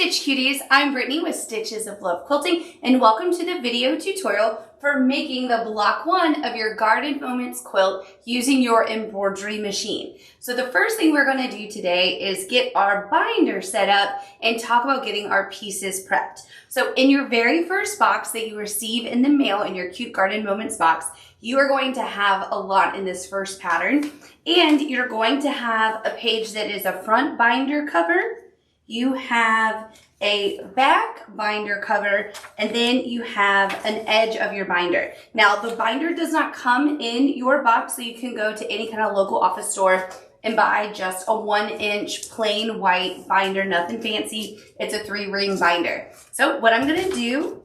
Stitch Cuties, I'm Brittany with Stitches of Love Quilting, and welcome to the video tutorial for making the block 1 of your Garden Moments quilt using your embroidery machine. So the first thing we're going to do today is get our binder set up and talk about getting our pieces prepped. So in your very first box that you receive in the mail in your cute Garden Moments box, you are going to have a lot in this first pattern, and you're going to have a page that is a front binder cover. You have a back binder cover, and then you have an edge of your binder. Now, the binder does not come in your box, so you can go to any kind of local office store and buy just a 1-inch plain white binder, nothing fancy. It's a 3-ring binder. So what I'm gonna do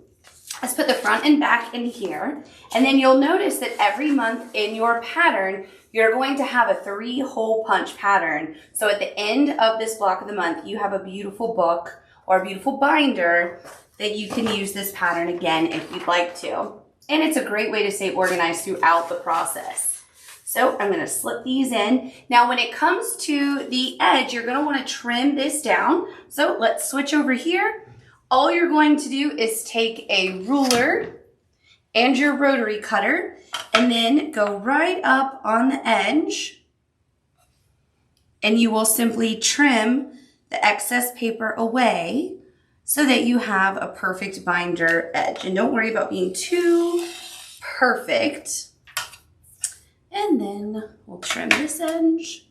is put the front and back in here, and then you'll notice that every month in your pattern, you're going to have a 3-hole punch pattern. So at the end of this block of the month, you have a beautiful book or a beautiful binder that you can use this pattern again if you'd like to. And it's a great way to stay organized throughout the process. So I'm gonna slip these in. Now when it comes to the edge, you're gonna wanna trim this down. So let's switch over here. All you're going to do is take a ruler and your rotary cutter, and then go right up on the edge, and you will simply trim the excess paper away so that you have a perfect binder edge. And don't worry about being too perfect. And then we'll trim this edge.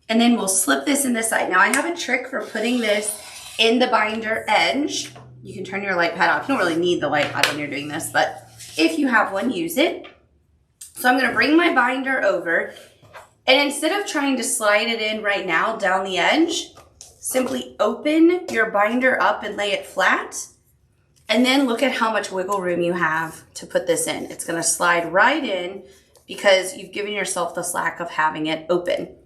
And then we'll slip this in the side. Now I have a trick for putting this in the binder edge. You can turn your light pad off. You don't really need the light pad when you're doing this, but if you have one, use it. So I'm gonna bring my binder over, and instead of trying to slide it in right now down the edge, simply open your binder up and lay it flat, and then look at how much wiggle room you have to put this in. It's gonna slide right in because you've given yourself the slack of having it open.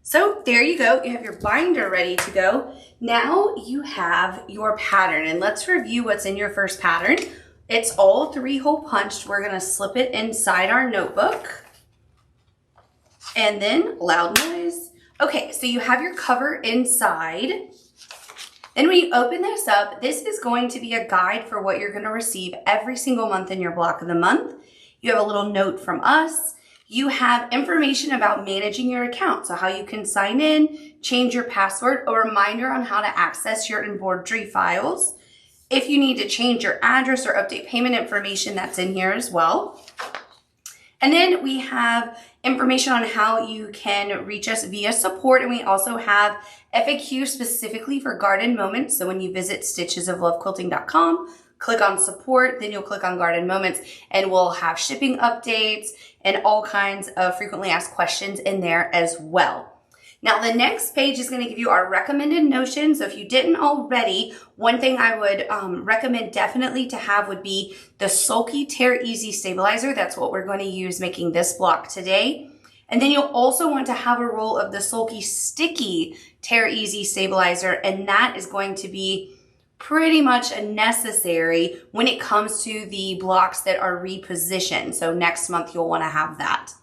So there you go, you have your binder ready to go. Now you have your pattern, and let's review what's in your first pattern. It's all 3-hole punched. We're gonna slip it inside our notebook. And then, loud noise. Okay, so you have your cover inside. Then when you open this up, this is going to be a guide for what you're gonna receive every single month in your block of the month. You have a little note from us. You have information about managing your account, so how you can sign in, change your password, a reminder on how to access your embroidery files. If you need to change your address or update payment information, that's in here as well. And then we have information on how you can reach us via support, and we also have FAQ specifically for Garden Moments. So when you visit stitchesoflovequilting.com, click on support, then you'll click on Garden Moments, and we'll have shipping updates and all kinds of frequently asked questions in there as well. Now the next page is going to give you our recommended notions. So if you didn't already, one thing I would recommend definitely to have would be the Sulky Tear Easy Stabilizer. That's what we're going to use making this block today. And then you'll also want to have a roll of the Sulky Sticky Tear Easy Stabilizer, and that is going to be pretty much a necessary when it comes to the blocks that are repositioned. So next month you'll want to have that.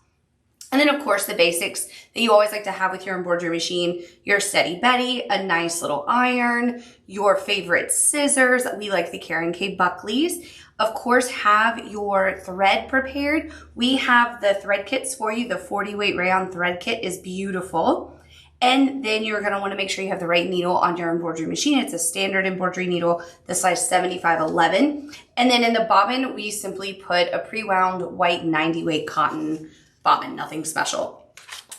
And then of course the basics that you always like to have with your embroidery machine, your Steady Betty, a nice little iron, your favorite scissors. We like the Karen K Buckleys. Of course, have your thread prepared. We have the thread kits for you. The 40 weight rayon thread kit is beautiful. And then you're gonna wanna make sure you have the right needle on your embroidery machine. It's a standard embroidery needle, the size 7511. And then in the bobbin, we simply put a pre-wound white 90 weight cotton bobbin, nothing special.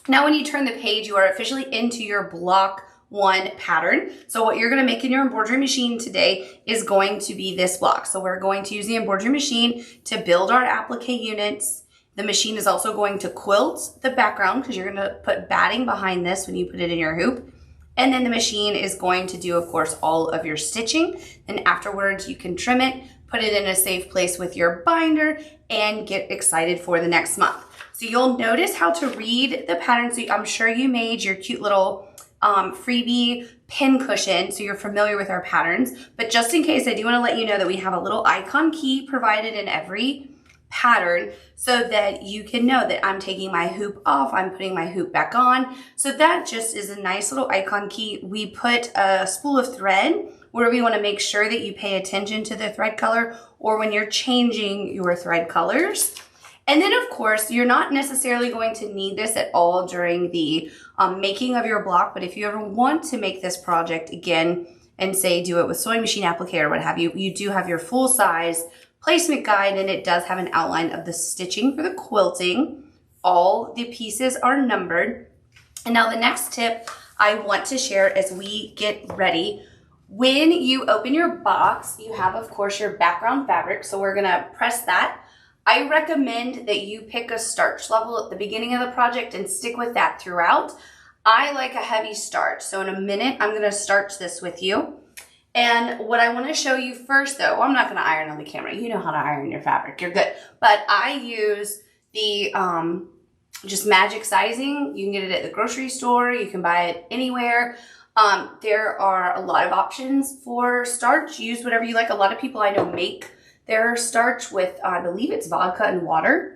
Now when you turn the page, you are officially into your block 1 pattern. So what you're gonna make in your embroidery machine today is going to be this block. So we're going to use the embroidery machine to build our applique units. The machine is also going to quilt the background because you're going to put batting behind this when you put it in your hoop. And then the machine is going to do, of course, all of your stitching. And afterwards, you can trim it, put it in a safe place with your binder, and get excited for the next month. So you'll notice how to read the pattern. So I'm sure you made your cute little freebie pin cushion, so you're familiar with our patterns. But just in case, I do want to let you know that we have a little icon key provided in every pattern so that you can know that I'm taking my hoop off, I'm putting my hoop back on. So that just is a nice little icon key. We put a spool of thread where we want to make sure that you pay attention to the thread color or when you're changing your thread colors. And then of course, you're not necessarily going to need this at all during the making of your block, but if you ever want to make this project again and say do it with sewing machine applique or what have you, you do have your full size placement guide, and it does have an outline of the stitching for the quilting. All the pieces are numbered. And now the next tip I want to share as we get ready, when you open your box, you have of course your background fabric. So we're gonna press that. I recommend that you pick a starch level at the beginning of the project and stick with that throughout. I like a heavy starch. So in a minute, I'm gonna starch this with you. And what I want to show you first though, I'm not going to iron on the camera. You know how to iron your fabric. You're good. But I use the just magic sizing. You can get it at the grocery store. You can buy it anywhere. There are a lot of options for starch. Use whatever you like. A lot of people I know make their starch with, I believe it's vodka and water.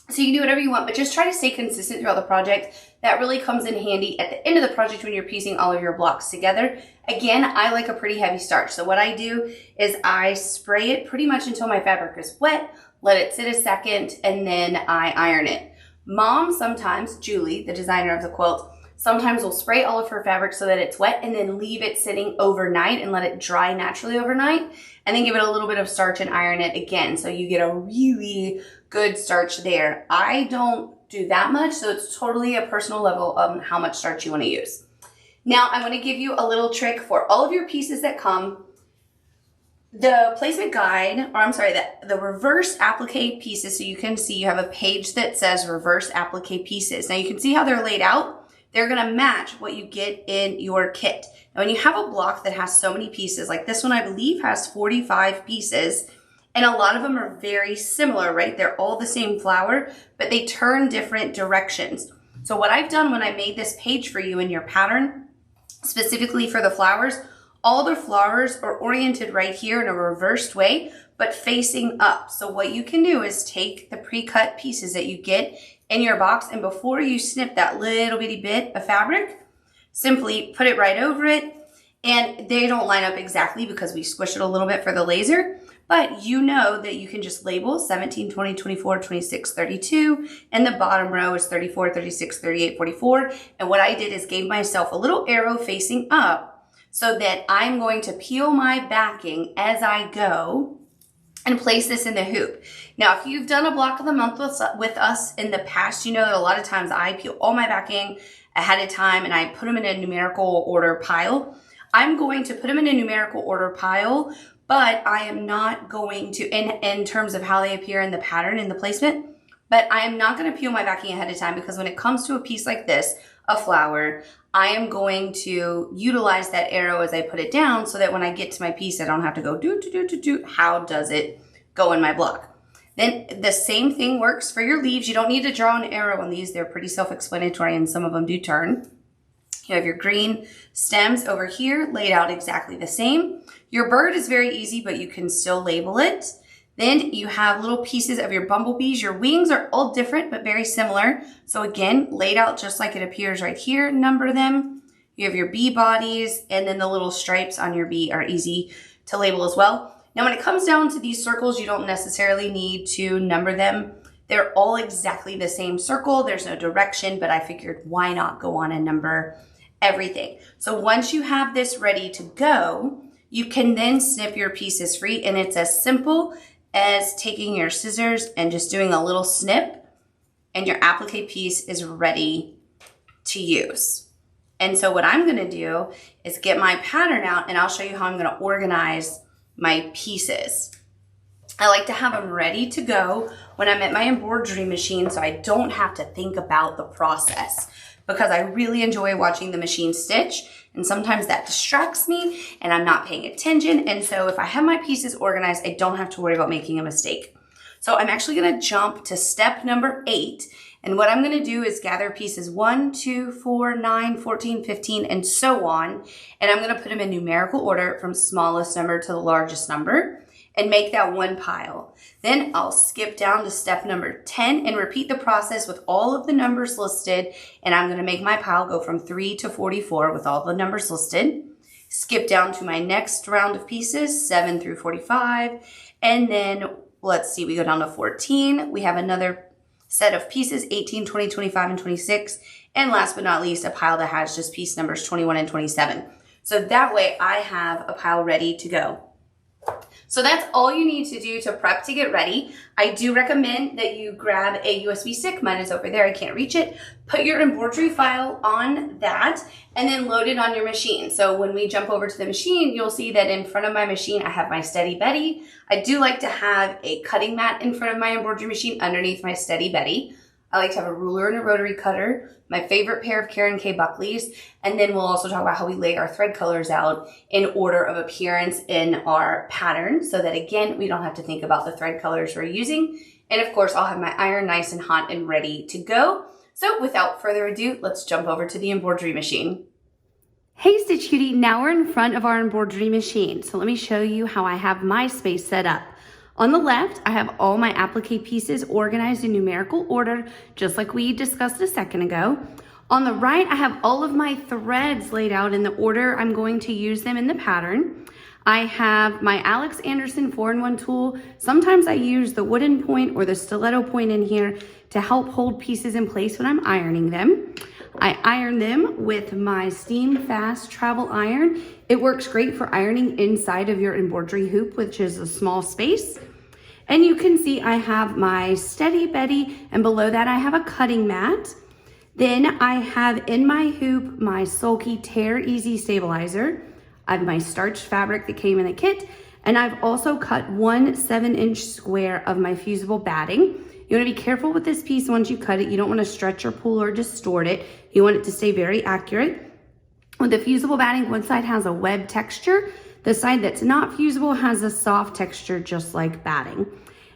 So you can do whatever you want, but just try to stay consistent throughout the project. That really comes in handy at the end of the project when you're piecing all of your blocks together. Again, I like a pretty heavy starch. So what I do is I spray it pretty much until my fabric is wet, let it sit a second, and then I iron it. Mom sometimes, Julie, the designer of the quilt, sometimes will spray all of her fabric so that it's wet and then leave it sitting overnight and let it dry naturally overnight, and then give it a little bit of starch and iron it again. So you get a really good starch there. I don't do that much, so it's totally a personal level of how much starch you want to use. Now I'm going to give you a little trick for all of your pieces that come. The placement guide, or I'm sorry, the reverse applique pieces, so you can see you have a page that says reverse applique pieces. Now you can see how they're laid out. They're going to match what you get in your kit. Now when you have a block that has so many pieces, like this one I believe has 45 pieces, and a lot of them are very similar, right? They're all the same flower, but they turn different directions. So what I've done when I made this page for you in your pattern, specifically for the flowers, all the flowers are oriented right here in a reversed way, but facing up. So what you can do is take the pre-cut pieces that you get in your box, and before you snip that little bitty bit of fabric, simply put it right over it. And they don't line up exactly because we squish it a little bit for the laser, but you know that you can just label 17, 20, 24, 26, 32, and the bottom row is 34, 36, 38, 44. And what I did is gave myself a little arrow facing up so that I'm going to peel my backing as I go and place this in the hoop. Now, if you've done a block of the month with us in the past, you know that a lot of times I peel all my backing ahead of time and I put them in a numerical order pile. I'm going to put them in a numerical order pile, but I am not going to, in terms of how they appear in the pattern and the placement, but I am not going to peel my backing ahead of time, because when it comes to a piece like this, a flower, I am going to utilize that arrow as I put it down so that when I get to my piece, I don't have to go do. How does it go in my block? Then the same thing works for your leaves. You don't need to draw an arrow on these. They're pretty self-explanatory and some of them do turn. You have your green stems over here laid out exactly the same. Your bird is very easy, but you can still label it. Then you have little pieces of your bumblebees. Your wings are all different, but very similar. So again, laid out just like it appears right here, number them. You have your bee bodies, and then the little stripes on your bee are easy to label as well. Now, when it comes down to these circles, you don't necessarily need to number them. They're all exactly the same circle. There's no direction, but I figured why not go on and number everything. So once you have this ready to go, you can then snip your pieces free, and it's as simple as taking your scissors and just doing a little snip, and your applique piece is ready to use. And so what I'm going to do is get my pattern out, and I'll show you how I'm going to organize my pieces. I like to have them ready to go when I'm at my embroidery machine, so I don't have to think about the process, because I really enjoy watching the machine stitch, and sometimes that distracts me and I'm not paying attention. And so if I have my pieces organized, I don't have to worry about making a mistake. So I'm actually going to jump to step number 8. And what I'm going to do is gather pieces 1, 2, 4, 9, 14, 15, and so on. And I'm going to put them in numerical order from smallest number to the largest number. and make that one pile. Then I'll skip down to step number 10 and repeat the process with all of the numbers listed. And I'm going to make my pile go from 3 to 44 with all the numbers listed. Skip down to my next round of pieces, 7 through 45. And then let's see, we go down to 14. We have another set of pieces, 18, 20, 25, and 26. And last but not least, a pile that has just piece numbers 21 and 27. So that way I have a pile ready to go. So that's all you need to do to prep to get ready. I do recommend that you grab a USB stick. Mine is over there, I can't reach it. Put your embroidery file on that and then load it on your machine. So when we jump over to the machine, you'll see that in front of my machine, I have my Steady Betty. I do like to have a cutting mat in front of my embroidery machine underneath my Steady Betty. I like to have a ruler and a rotary cutter, my favorite pair of Karen K Buckleys, and then we'll also talk about how we lay our thread colors out in order of appearance in our pattern so that, again, we don't have to think about the thread colors we're using. And of course, I'll have my iron nice and hot and ready to go. So without further ado, let's jump over to the embroidery machine. Hey Stitch Cutie, now we're in front of our embroidery machine. So let me show you how I have my space set up. On the left, I have all my applique pieces organized in numerical order, just like we discussed a second ago. On the right, I have all of my threads laid out in the order I'm going to use them in the pattern. I have my Alex Anderson 4-in-1 tool. Sometimes I use the wooden point or the stiletto point in here to help hold pieces in place when I'm ironing them. I iron them with my Steam Fast Travel Iron. It works great for ironing inside of your embroidery hoop, which is a small space. And you can see I have my Steady Betty, and below that I have a cutting mat. Then I have in my hoop my Sulky Tear Easy Stabilizer. I have my starch fabric that came in the kit, and I've also cut one 7-inch square of my fusible batting. You want to be careful with this piece once you cut it. You don't want to stretch or pull or distort it. You want it to stay very accurate. With the fusible batting, one side has a web texture. The side that's not fusible has a soft texture just like batting.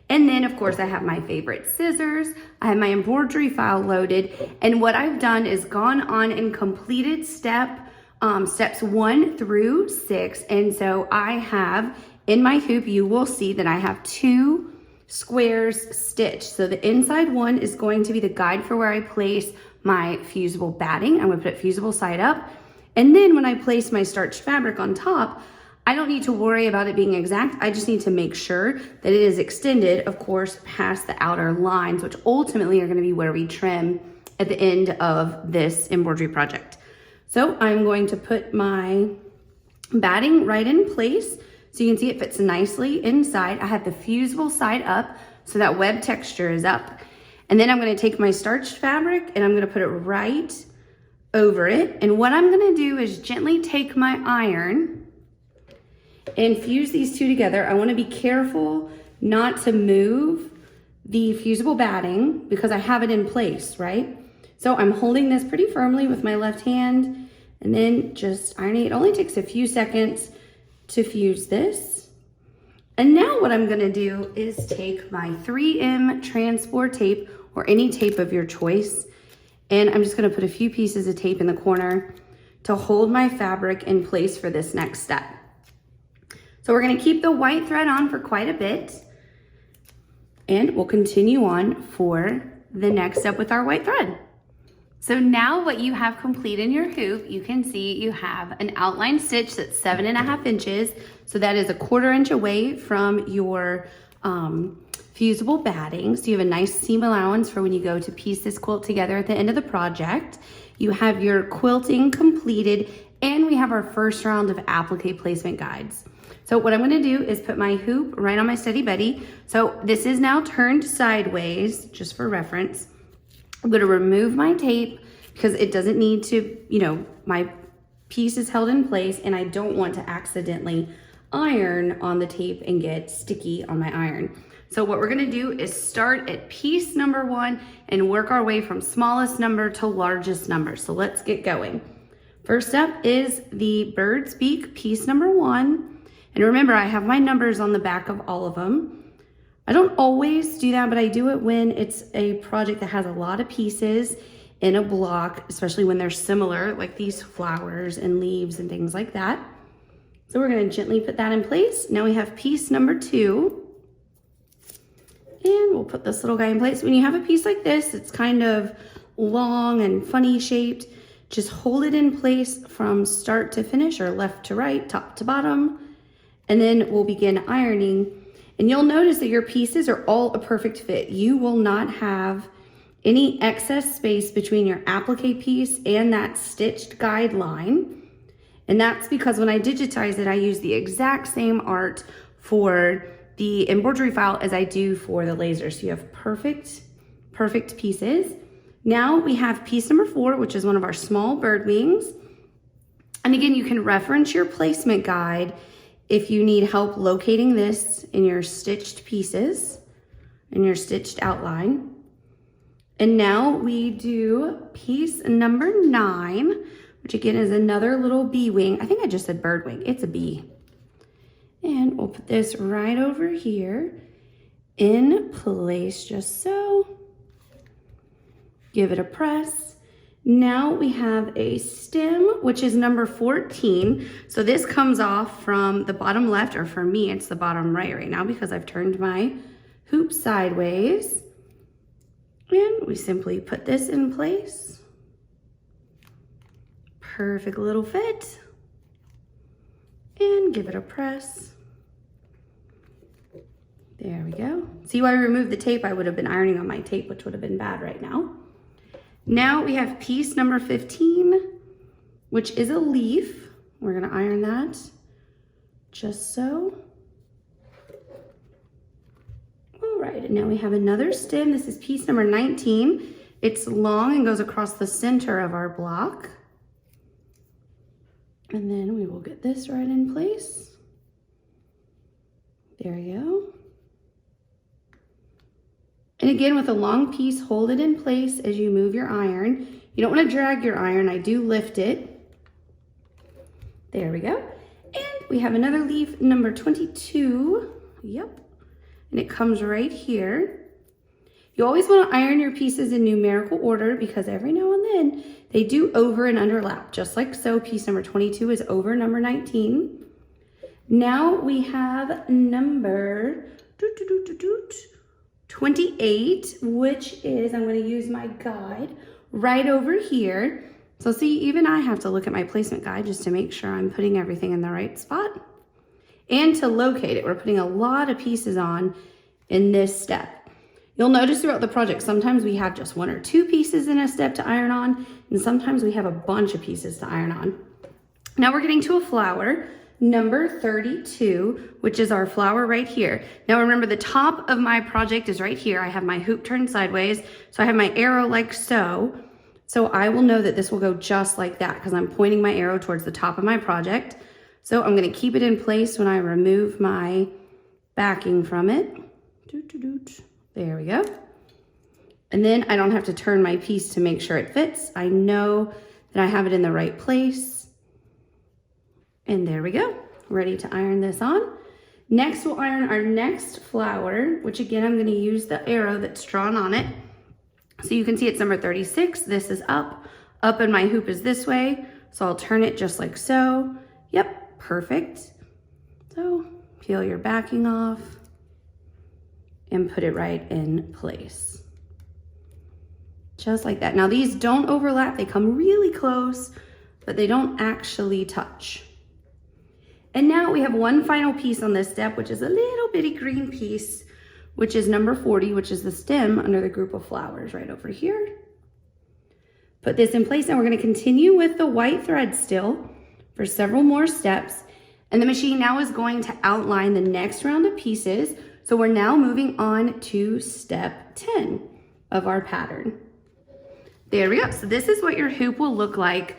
And then of course I have my favorite scissors. I have my embroidery file loaded. And what I've done is gone on and completed steps 1 through 6. And so I have in my hoop, you will see that I have 2 squares stitched. So the inside one is going to be the guide for where I place my fusible batting. I'm gonna put it fusible side up. And then when I place my starch fabric on top, I don't need to worry about it being exact. I just need to make sure that it is extended, of course, past the outer lines, which ultimately are gonna be where we trim at the end of this embroidery project. So I'm going to put my batting right in place. So you can see it fits nicely inside. I have the fusible side up, so that web texture is up. And then I'm gonna take my starched fabric and I'm gonna put it right over it. And what I'm gonna do is gently take my iron and fuse these two together. I wanna be careful not to move the fusible batting because I have it in place, right? So I'm holding this pretty firmly with my left hand and then just ironing. It only takes a few seconds to fuse this. And now what I'm gonna do is take my 3M transport tape or any tape of your choice, and I'm just gonna put a few pieces of tape in the corner to hold my fabric in place for this next step. So we're gonna keep the white thread on for quite a bit, and we'll continue on for the next step with our white thread. So now what you have complete in your hoop, you can see you have an outline stitch that's 7.5 inches. So that is a 1/4 inch away from your fusible batting. So you have a nice seam allowance for when you go to piece this quilt together at the end of the project. You have your quilting completed, and we have our first round of applique placement guides. So what I'm gonna do is put my hoop right on my Steady Betty. So this is now turned sideways, just for reference. I'm gonna remove my tape because it doesn't need to, my piece is held in place and I don't want to accidentally iron on the tape and get sticky on my iron. So what we're gonna do is start at piece number 1 and work our way from smallest number to largest number. So let's get going. First up is the bird's beak, piece number 1. And remember, I have my numbers on the back of all of them. I don't always do that, but I do it when it's a project that has a lot of pieces in a block, especially when they're similar, like these flowers and leaves and things like that. So we're gonna gently put that in place. Now we have piece number 2. And we'll put this little guy in place. When you have a piece like this, it's kind of long and funny shaped. Just hold it in place from start to finish, or left to right, top to bottom. And then we'll begin ironing. And you'll notice that your pieces are all a perfect fit. You will not have any excess space between your applique piece and that stitched guideline. And that's because when I digitize it, I use the exact same art for the embroidery file as I do for the laser. So you have perfect pieces. Now we have piece number 4, which is one of our small bird wings. And again, you can reference your placement guide if you need help locating this in your stitched pieces, in your stitched outline. And now we do piece number 9, which again is another little bee wing. I think I just said bird wing, it's a bee. And we'll put this right over here in place, just so. Give it a press. Now we have a stem, which is number 14. So this comes off from the bottom left, or for me, it's the bottom right now because I've turned my hoop sideways. And we simply put this in place. Perfect little fit. And give it a press. There we go. See why I removed the tape? I would have been ironing on my tape, which would have been bad right now. Now we have piece number 15, which is a leaf. We're gonna iron that just so. All right, and now we have another stem. This is piece number 19. It's long and goes across the center of our block. And then we will get this right in place. There we go. And again, with a long piece, hold it in place as you move your iron. You don't want to drag your iron. I do lift it. There we go. And we have another leaf, number 22. Yep. And it comes right here. You always want to iron your pieces in numerical order because every now and then they do over and underlap, just like so. Piece number 22 is over number 19. Now we have number 28, which is, I'm going to use my guide right over here. So see, even I have to look at my placement guide just to make sure I'm putting everything in the right spot. And to locate it, we're putting a lot of pieces on in this step. You'll notice throughout the project, sometimes we have just 1 or 2 pieces in a step to iron on, and sometimes we have a bunch of pieces to iron on. Now we're getting to a flower. Number 32, which is our flower right here. Now remember, the top of my project is right here. I have my hoop turned sideways, so I have my arrow like so. So I will know that this will go just like that because I'm pointing my arrow towards the top of my project. So I'm gonna keep it in place when I remove my backing from it. There we go. And then I don't have to turn my piece to make sure it fits. I know that I have it in the right place. And there we go, ready to iron this on. Next, we'll iron our next flower, which again, I'm gonna use the arrow that's drawn on it. So you can see it's number 36. This is up and my hoop is this way. So I'll turn it just like so. Yep, perfect. So peel your backing off and put it right in place. Just like that. Now these don't overlap, they come really close, but they don't actually touch. And now we have one final piece on this step, which is a little bitty green piece, which is number 40, which is the stem under the group of flowers right over here. Put this in place, and we're going to continue with the white thread still for several more steps. And the machine now is going to outline the next round of pieces. So we're now moving on to step 10 of our pattern. There we go. So this is what your hoop will look like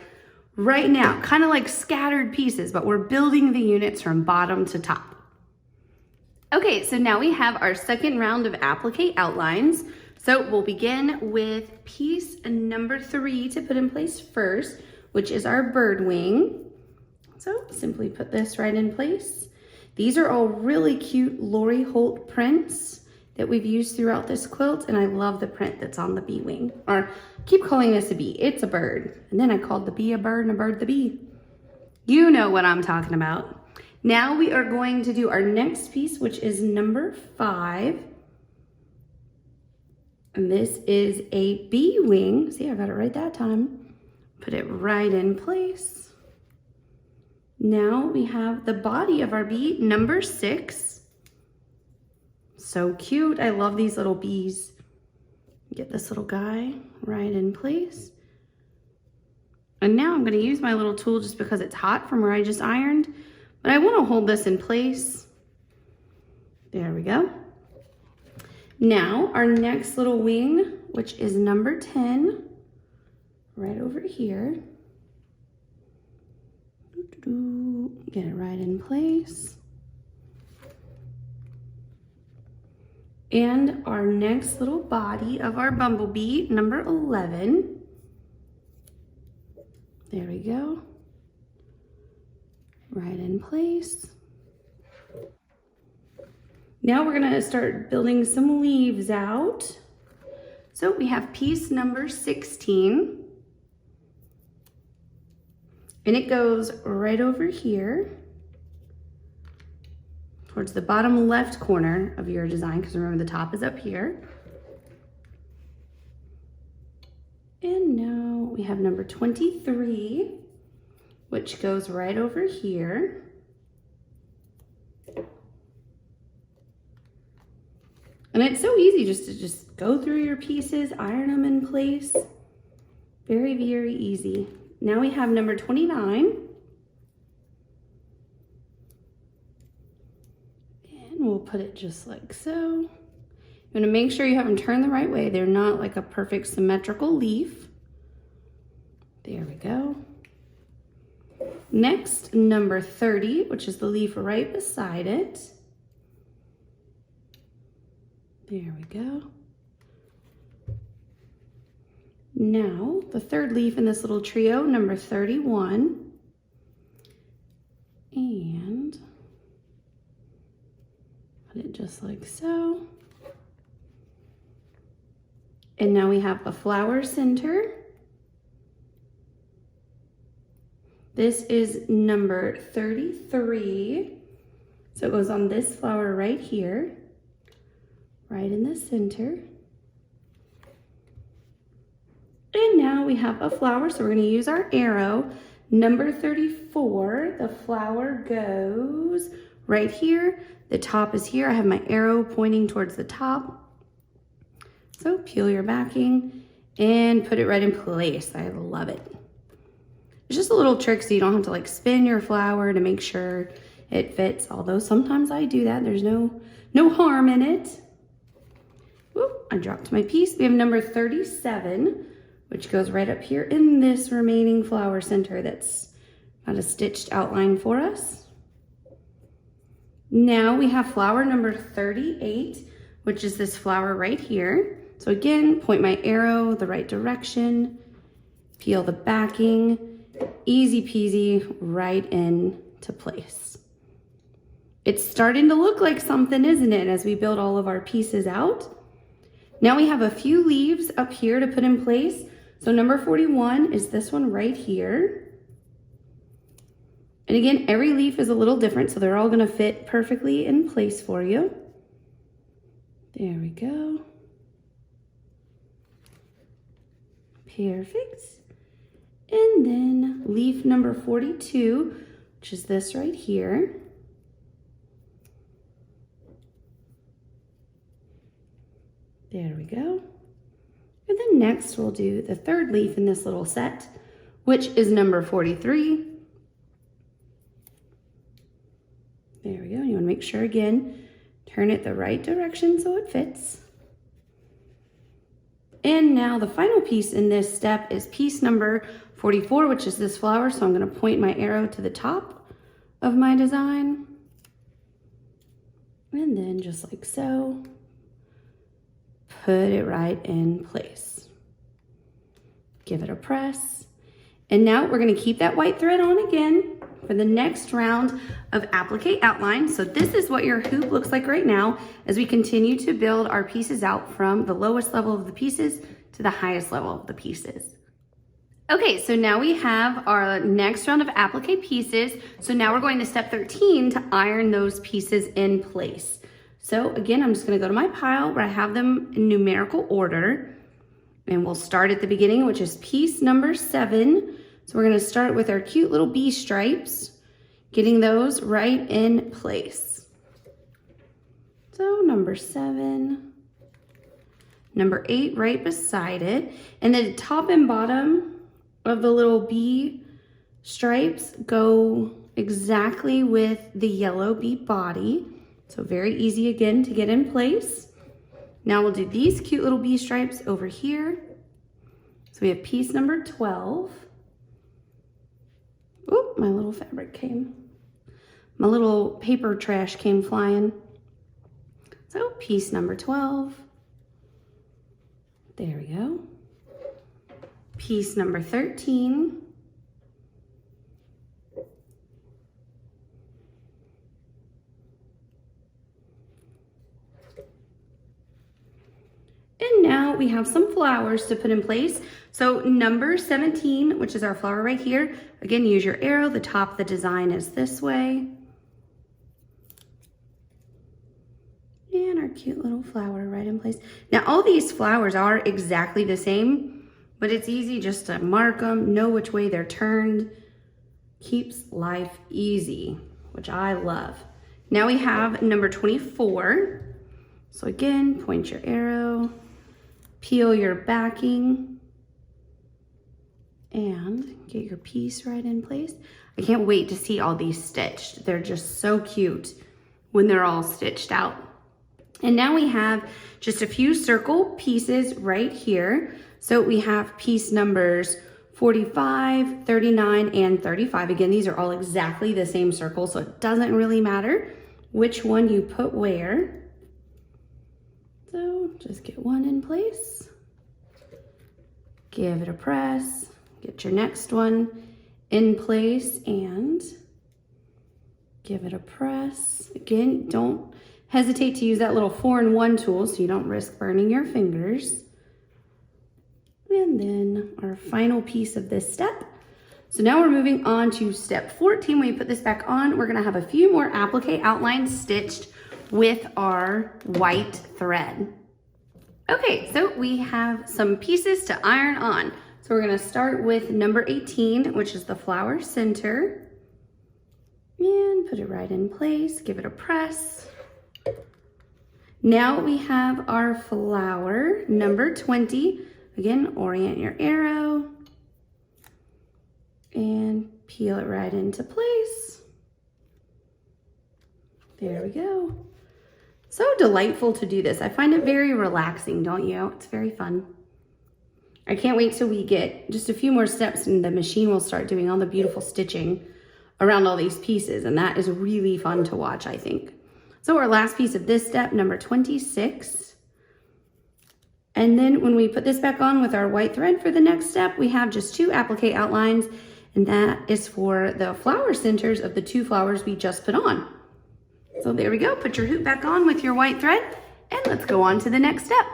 right now, kind of like scattered pieces, but we're building the units from bottom to top. Okay, so now we have our second round of applique outlines. So we'll begin with piece number 3 to put in place first, which is our bird wing. So simply put this right in place. These are all really cute Lori Holt prints that we've used throughout this quilt, and I love the print that's on the bee wing. Or I keep calling this a bee, it's a bird. And then I called the bee a bird and a bird the bee. You know what I'm talking about. Now we are going to do our next piece, which is number 5. And this is a bee wing. See, I got it right that time. Put it right in place. Now we have the body of our bee, number 6. So cute. I love these little bees. Get this little guy right in place. And now I'm going to use my little tool just because it's hot from where I just ironed. But I want to hold this in place. There we go. Now our next little wing, which is number 10, right over here. Get it right in place. And our next little body of our bumblebee, number 11. There we go. Right in place. Now we're gonna start building some leaves out. So we have piece number 16. And it goes right over here towards the bottom left corner of your design, because remember the top is up here. And now we have number 23, which goes right over here. And it's so easy just to go through your pieces, iron them in place. Very, very easy. Now we have number 29. And we'll put it just like so. You want to make sure you have them turned the right way. They're not like a perfect symmetrical leaf. There we go. Next, number 30, which is the leaf right beside it. There we go. Now, the third leaf in this little trio, number 31. And put it just like so. And now we have a flower center. This is number 33. So it goes on this flower right here, right in the center. And now we have a flower, so we're going to use our arrow. Number 34, the flower goes right here. The top is here. I have my arrow pointing towards the top. So peel your backing and put it right in place. I love it. It's just a little trick so you don't have to like spin your flower to make sure it fits, although sometimes I do that. There's no harm in it. Whoop, I dropped my piece. We have number 37, which goes right up here in this remaining flower center that's got a stitched outline for us. Now we have flower number 38, which is this flower right here. So again, point my arrow the right direction, peel the backing, easy peasy, right into place. It's starting to look like something, isn't it, as we build all of our pieces out? Now we have a few leaves up here to put in place. So number 41 is this one right here. And again, every leaf is a little different, so they're all gonna fit perfectly in place for you. There we go. Perfect. And then leaf number 42, which is this right here. There we go. And then next we'll do the third leaf in this little set, which is number 43. There we go. You want to make sure again, turn it the right direction so it fits. And now the final piece in this step is piece number 44, which is this flower. So I'm going to point my arrow to the top of my design. And then just like so, put it right in place. Give it a press. And now we're going to keep that white thread on again for the next round of applique outline. So this is what your hoop looks like right now as we continue to build our pieces out from the lowest level of the pieces to the highest level of the pieces. Okay, so now we have our next round of applique pieces. So now we're going to step 13 to iron those pieces in place. So again, I'm just gonna go to my pile where I have them in numerical order. And we'll start at the beginning, which is piece number 7. So we're gonna start with our cute little bee stripes, getting those right in place. So number 7, number 8 right beside it. And the top and bottom of the little bee stripes go exactly with the yellow bee body. So very easy again to get in place. Now we'll do these cute little bee stripes over here. So we have piece number 12. Oop, my little fabric came. My little paper trash came flying. So piece number 12. There we go. Piece number 13. And now we have some flowers to put in place. So number 17, which is our flower right here. Again, use your arrow. The top of the design is this way. And our cute little flower right in place. Now all these flowers are exactly the same, but it's easy just to mark them, know which way they're turned. Keeps life easy, which I love. Now we have number 24. So again, point your arrow, peel your backing, and get your piece right in place. I can't wait to see all these stitched. They're just so cute when they're all stitched out. And now we have just a few circle pieces right here. So we have piece numbers 45, 39, and 35. Again, these are all exactly the same circle, so it doesn't really matter which one you put where. So just get one in place. Give it a press. Get your next one in place and give it a press. Again, don't hesitate to use that little 4-in-1 tool so you don't risk burning your fingers. And then our final piece of this step. So now we're moving on to step 14. When we put this back on, we're gonna have a few more applique outlines stitched with our white thread. Okay, so we have some pieces to iron on. So we're gonna start with number 18, which is the flower center. And put it right in place, give it a press. Now we have our flower, number 20. Again, orient your arrow and peel it right into place. There we go. So delightful to do this. I find it very relaxing, don't you? It's very fun. I can't wait till we get just a few more steps and the machine will start doing all the beautiful stitching around all these pieces, and that is really fun to watch, I think. So our last piece of this step, number 26. And then when we put this back on with our white thread for the next step, we have just 2 applique outlines, and that is for the flower centers of the 2 flowers we just put on. So there we go, put your hoop back on with your white thread, and let's go on to the next step.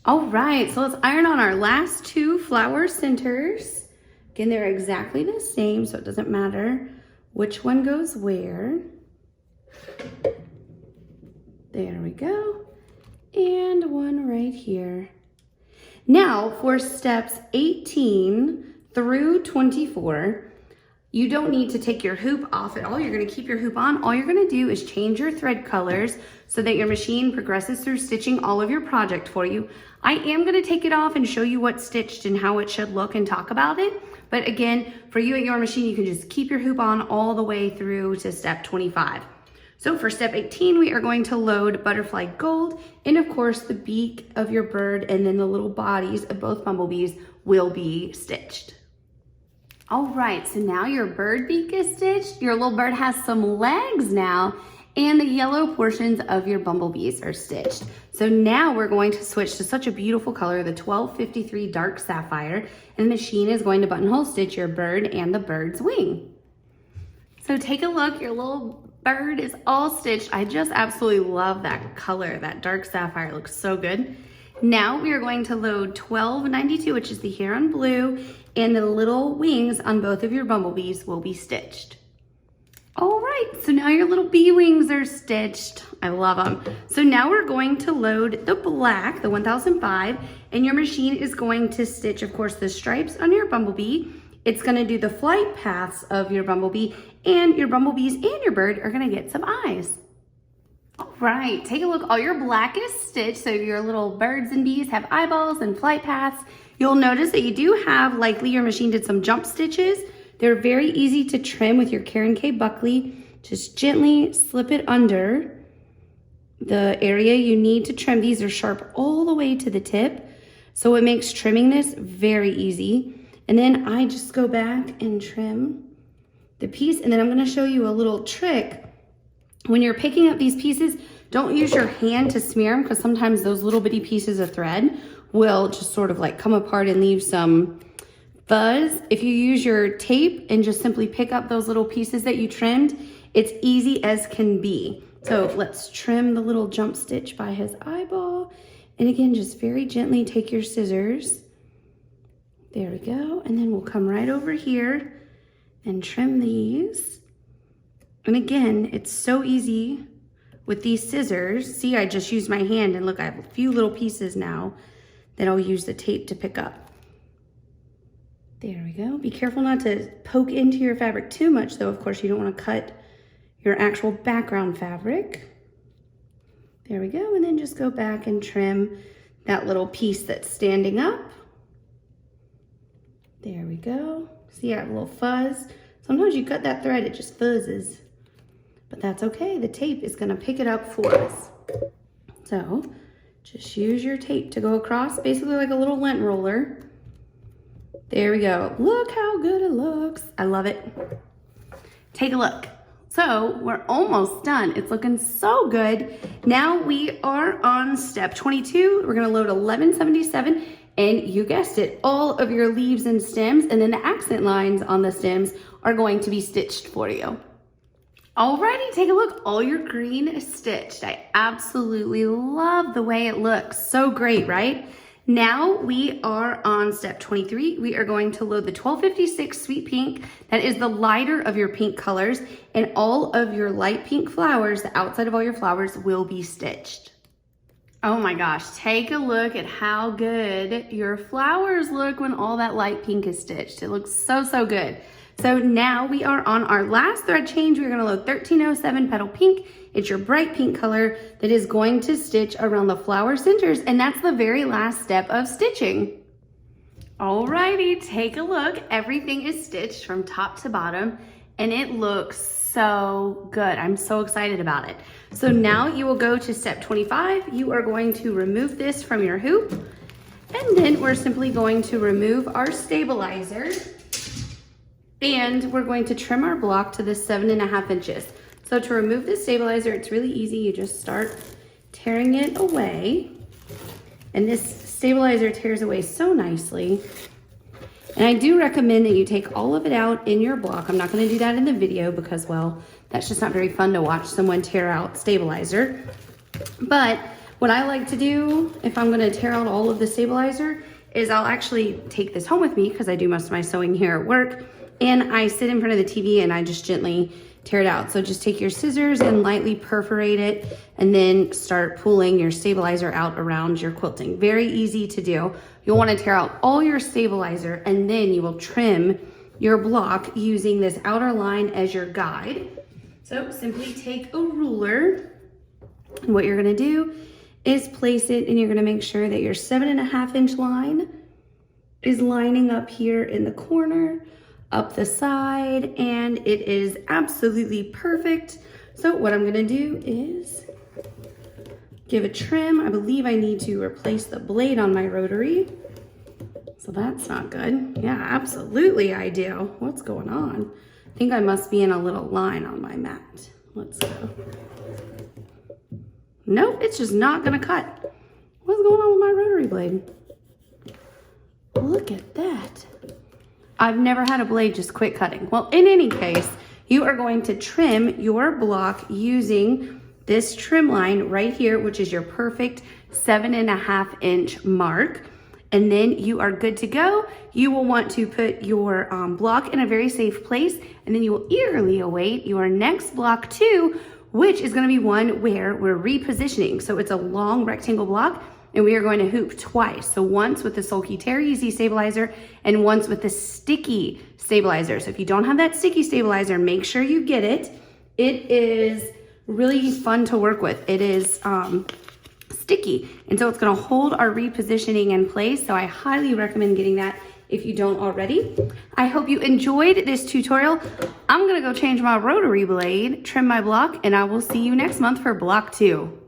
All right, so let's iron on our last 2 flower centers. Again, they're exactly the same, so it doesn't matter which one goes where. There we go. And one right here. Now for steps 18 through 24, you don't need to take your hoop off at all. You're gonna keep your hoop on. All you're gonna do is change your thread colors so that your machine progresses through stitching all of your project for you. I am gonna take it off and show you what's stitched and how it should look and talk about it. But again, for you at your machine, you can just keep your hoop on all the way through to step 25. So for step 18, we are going to load butterfly gold, and of course the beak of your bird and then the little bodies of both bumblebees will be stitched. All right, so now your bird beak is stitched, your little bird has some legs now, and the yellow portions of your bumblebees are stitched. So now we're going to switch to such a beautiful color, the 1253 Dark Sapphire, and the machine is going to buttonhole stitch your bird and the bird's wing. So take a look, your little bird is all stitched. I just absolutely love that color. That dark sapphire looks so good. Now we are going to load 1292, which is the hair on blue, and the little wings on both of your bumblebees will be stitched. All right, so now your little bee wings are stitched. I love them. So now we're going to load the black, the 1005, and your machine is going to stitch, of course, the stripes on your bumblebee. It's gonna do the flight paths of your bumblebee, and your bumblebees and your bird are gonna get some eyes. All right, take a look. All your black is stitched, so your little birds and bees have eyeballs and flight paths. You'll notice that you do have, likely your machine did some jump stitches. They're very easy to trim with your Karen K Buckley. Just gently slip it under the area you need to trim. These are sharp all the way to the tip, so it makes trimming this very easy. And then I just go back and trim the piece, and then I'm gonna show you a little trick. When you're picking up these pieces, don't use your hand to smear them, because sometimes those little bitty pieces of thread will just sort of like come apart and leave some fuzz. If you use your tape and just simply pick up those little pieces that you trimmed, it's easy as can be. So let's trim the little jump stitch by his eyeball. And again, just very gently take your scissors. There we go. And then we'll come right over here and trim these. And again, it's so easy with these scissors. See, I just used my hand, and look, I have a few little pieces now that I'll use the tape to pick up. There we go. Be careful not to poke into your fabric too much, though. Of course, you don't want to cut your actual background fabric. There we go. And then just go back and trim that little piece that's standing up. There we go. See, I have a little fuzz. Sometimes you cut that thread, it just fuzzes. But that's okay. The tape is going to pick it up for us. So just use your tape to go across, basically like a little lint roller. There we go. Look how good it looks. I love it. Take a look. So we're almost done. It's looking so good. Now we are on step 22. We're gonna load 1177, and you guessed it, all of your leaves and stems, and then the accent lines on the stems are going to be stitched for you. Alrighty, take a look. All your green is stitched. I absolutely love the way it looks. So great, right? Now we are on step 23. We are going to load the 1256 Sweet Pink. That is the lighter of your pink colors, and all of your light pink flowers, the outside of all your flowers, will be stitched. Oh my gosh, take a look at how good your flowers look when all that light pink is stitched. It looks so, so good. So now we are on our last thread change. We're gonna load 1307 Petal Pink. It's your bright pink color that is going to stitch around the flower centers, and that's the very last step of stitching. Alrighty, take a look. Everything is stitched from top to bottom, and it looks so good. I'm so excited about it. So now you will go to step 25. You are going to remove this from your hoop, and then we're simply going to remove our stabilizer, and we're going to trim our block to the 7.5 inches. So to remove the stabilizer, it's really easy. You just start tearing it away. And this stabilizer tears away so nicely. And I do recommend that you take all of it out in your block. I'm not gonna do that in the video because, well, that's just not very fun to watch someone tear out stabilizer. But what I like to do, if I'm gonna tear out all of the stabilizer, is I'll actually take this home with me because I do most of my sewing here at work. And I sit in front of the TV and I just gently tear it out. So just take your scissors and lightly perforate it, and then start pulling your stabilizer out around your quilting. Very easy to do. You'll want to tear out all your stabilizer, and then you will trim your block using this outer line as your guide. So simply take a ruler, and what you're going to do is place it, and you're going to make sure that your 7.5 inch line is lining up here in the corner, up the side, and it is absolutely perfect. So what I'm gonna do is give a trim. I believe I need to replace the blade on my rotary, so that's not good. Yeah, absolutely I do. What's going on? I think I must be in a little line on my mat. Let's go. Nope, it's just not gonna cut. What's going on with my rotary blade? Look at that. I've never had a blade just quit cutting. Well, in any case, you are going to trim your block using this trim line right here, which is your perfect 7.5 inch mark. And then you are good to go. You will want to put your block in a very safe place, and then you will eagerly await your next block 2, which is gonna be one where we're repositioning. So it's a long rectangle block, and we are going to hoop twice. So once with the Sulky Tear Easy stabilizer and once with the sticky stabilizer. So if you don't have that sticky stabilizer, make sure you get it. It is really fun to work with. It is sticky, and so it's gonna hold our repositioning in place. So I highly recommend getting that if you don't already. I hope you enjoyed this tutorial. I'm gonna go change my rotary blade, trim my block, and I will see you next month for block 2.